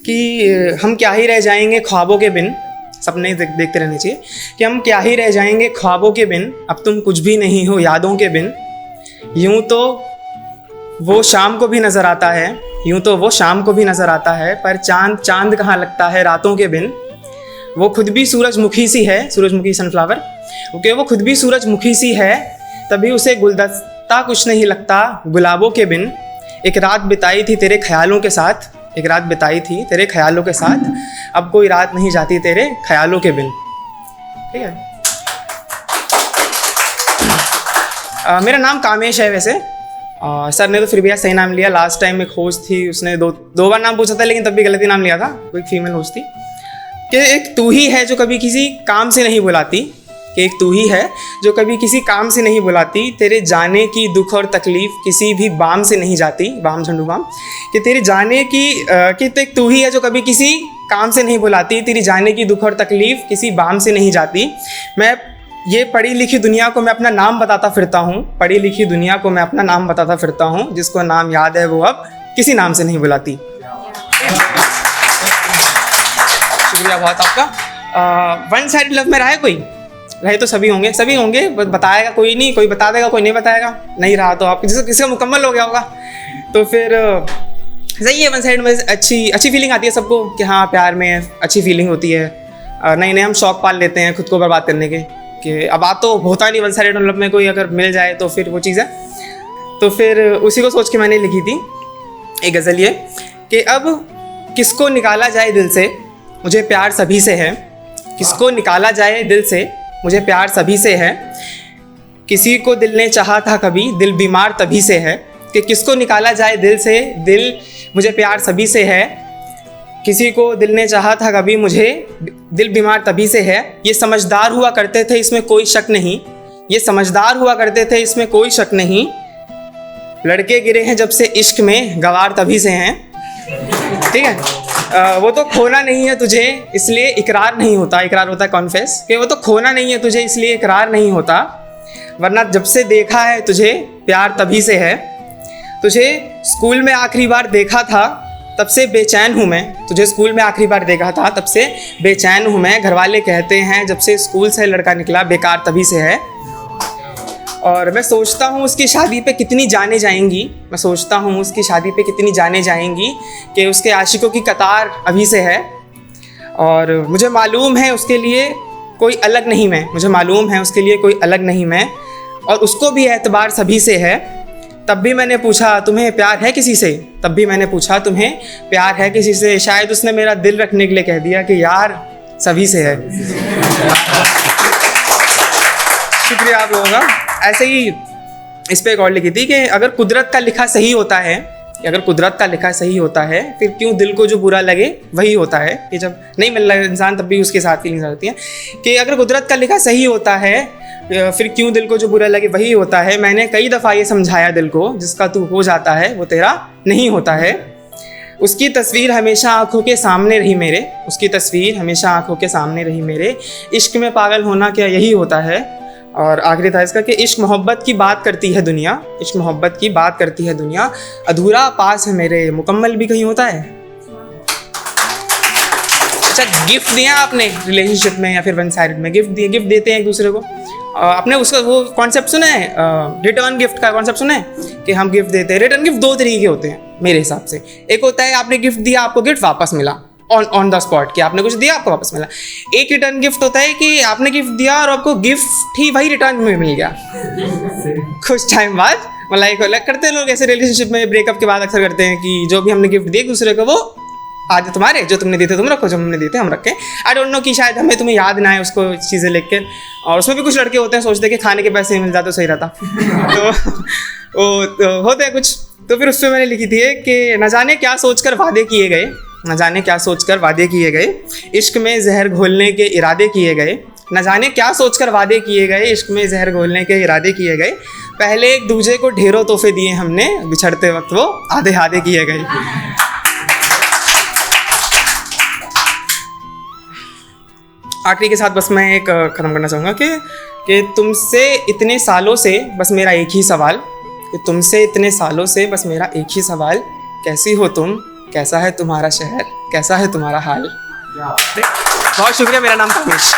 कि हम क्या ही रह जाएंगे ख्वाबों के बिन, सपने देखते रहने चाहिए, कि हम क्या ही रह जाएंगे ख्वाबों के बिन, अब तुम कुछ भी नहीं हो यादों के बिन। यूं तो वो शाम को भी नज़र आता है, यूं तो वो शाम को भी नज़र आता है, पर चांद चांद कहाँ लगता है रातों के बिन। वो खुद भी सूरजमुखी सी है, सूरजमुखी सनफ्लावर, ओके, वो खुद भी सूरजमुखी सी है, तभी उसे गुलदस्ता कुछ नहीं लगता गुलाबों के बिन। एक रात बिताई थी तेरे ख्यालों के साथ, एक रात बिताई थी तेरे ख्यालों के साथ, अब कोई रात नहीं जाती तेरे ख्यालों के बिन। ठीक है। मेरा नाम कामेश है वैसे। सर ने तो फिर भी यार सही नाम लिया। लास्ट टाइम एक होस्ट थी, उसने दो बार नाम पूछा था, लेकिन तब भी गलती नाम लिया था। कोई फीमेल होस्ट थी कि एक तू ही है जो कभी किसी काम से नहीं बुलाती, कि एक तू ही है जो कभी किसी काम से नहीं बुलाती, तेरे जाने की दुख और तकलीफ़ किसी भी बाम से नहीं जाती, बाम झंडू बाम, कि तेरे जाने की कि तो एक तू ही है जो कभी किसी काम से नहीं बुलाती, तेरी जाने की दुख और तकलीफ़ किसी बाम से नहीं जाती। मैं ये पढ़ी लिखी दुनिया को मैं अपना नाम बताता फिरता हूँ, पढ़ी लिखी दुनिया को मैं अपना नाम बताता फिरता हूँ, जिसको नाम याद है वो अब किसी नाम से नहीं बुलाती। शुक्रिया बहुत आपका। वन साइड लव में रहा है कोई? रहे तो सभी होंगे, बताएगा कोई नहीं, कोई बता देगा, कोई नहीं बताएगा। नहीं रहा तो आप किसका मुकम्मल हो गया होगा। तो फिर सही है, वन साइड में अच्छी फीलिंग आती है सबको कि हाँ प्यार में अच्छी फीलिंग होती है। नए हम शौक पाल लेते हैं खुद को बर्बाद करने के, कि अब बात तो होता नहीं वन साइड लव में, कोई अगर मिल जाए तो फिर वो चीज़ है। तो फिर उसी को सोच के मैंने लिखी थी एक गज़ल ये कि अब किसको निकाला जाए दिल से, मुझे प्यार सभी से है। किसको निकाला जाए दिल से, मुझे प्यार सभी से है। किसी को दिल ने चाहा था कभी, दिल बीमार तभी से है। कि किसको निकाला जाए दिल से, दिल मुझे प्यार सभी से है। किसी को दिल ने चाहा था कभी, मुझे दिल बीमार तभी से है। ये समझदार हुआ करते थे इसमें कोई शक नहीं, ये समझदार हुआ करते थे इसमें कोई शक नहीं। लड़के गिरे हैं जब से इश्क में, गवार तभी से हैं। ठीक है। वो तो खोना नहीं है तुझे इसलिए इकरार नहीं होता, इकरार होता है कॉन्फेस, कि वो तो खोना नहीं है तुझे इसलिए इकरार नहीं होता, वरना जब से देखा है तुझे प्यार तभी से है। तुझे स्कूल में आखिरी बार देखा था तब से बेचैन हूँ मैं, तुझे स्कूल में आखिरी बार देखा था तब से बेचैन हूँ मैं। घरवाले कहते हैं जब से स्कूल से लड़का निकला बेकार तभी से है। और मैं सोचता हूँ उसकी शादी पे कितनी जाने जाएंगी, मैं सोचता हूँ उसकी शादी पे कितनी जाने जाएंगी, कि उसके आशिकों की कतार अभी से है। और मुझे मालूम है उसके लिए कोई अलग नहीं मैं, मुझे मालूम है उसके लिए कोई अलग नहीं मैं, और उसको भी एतबार सभी से है। तब भी मैंने पूछा तुम्हें प्यार है किसी से, तब भी मैंने पूछा तुम्हें प्यार है किसी से। शायद उसने मेरा दिल रखने के लिए कह दिया कि यार सभी से है। शुक्रिया आप लोगों का। ऐसे ही इस पे एक और लिखी थी कि अगर कुदरत का लिखा सही होता है, अगर कुदरत का लिखा सही होता है, फिर क्यों दिल को जो बुरा लगे वही होता है। कि जब नहीं मिल रहा है इंसान तब भी उसके साथ फीलिंग्स आती हैं कि अगर कुदरत का लिखा सही होता है, फिर क्यों दिल को जो बुरा लगे वही होता है। मैंने कई दफ़ा ये समझाया दिल को, जिसका तू हो जाता है वो तेरा नहीं होता है। उसकी तस्वीर हमेशा आंखों के सामने रही मेरे, उसकी तस्वीर हमेशा आंखों के सामने रही मेरे। इश्क में पागल होना क्या यही होता है। और आखिरी था इसका कि इश्क मोहब्बत की बात करती है दुनिया, इश्क मोहब्बत की बात करती है दुनिया। अधूरा पास है मेरे, मुकम्मल भी कहीं होता है। अच्छा, गिफ्ट दिया आपने रिलेशनशिप में या फिर वन साइड में? गिफ्ट देते हैं एक दूसरे को। आपने उसका वो कॉन्सेप्ट सुना है, रिटर्न गिफ्ट का कॉन्सेप्ट सुना है कि हम गिफ्ट देते हैं। रिटर्न गिफ्ट दो तरीके होते हैं मेरे हिसाब से। एक होता है आपने गिफ्ट दिया, आपको गिफ्ट वापस मिला ऑन द स्पॉट, कि आपने कुछ दिया आपको वापस मिला। एक रिटर्न गिफ्ट होता है कि आपने गिफ्ट दिया और आपको गिफ्ट ही वही रिटर्न में मिल गया कुछ टाइम बाद। मतलब करते हैं लोग ऐसे रिलेशनशिप में, ब्रेकअप के बाद अक्सर करते हैं कि जो भी हमने गिफ्ट दिए एक दूसरे को, वो आज तुम्हारे, जो तुमने दिए थे तुम रखो, जो हमने दिए थे हम रखें। आई डोंट नो कि शायद हमें तुम्हें याद ना आए उसको चीज़ें लिख कर। और उसमें भी कुछ लड़के होते हैं सोचते हैं कि खाने के पैसे मिल जाते तो सही रहता। तो होते हैं कुछ। तो फिर उसमें मैंने लिखी थी कि न जाने क्या सोचकर वादे किए गए, न जाने क्या सोचकर वादे किए गए, इश्क में जहर घोलने के इरादे किए गए। न जाने क्या सोचकर वादे किए गए, इश्क में जहर घोलने के इरादे किए गए। पहले एक दूजे को ढेरों तोहफे दिए हमने, बिछड़ते वक्त वो आधे आधे किए गए। आखिरी के साथ बस मैं एक ख़त्म करना चाहूँगा कि तुमसे इतने सालों से बस मेरा एक ही सवाल, कि तुमसे इतने सालों से बस मेरा एक ही सवाल, कैसी हो तुम, कैसा है तुम्हारा शहर, कैसा है तुम्हारा हाल। बहुत शुक्रिया, मेरा नाम कामेश।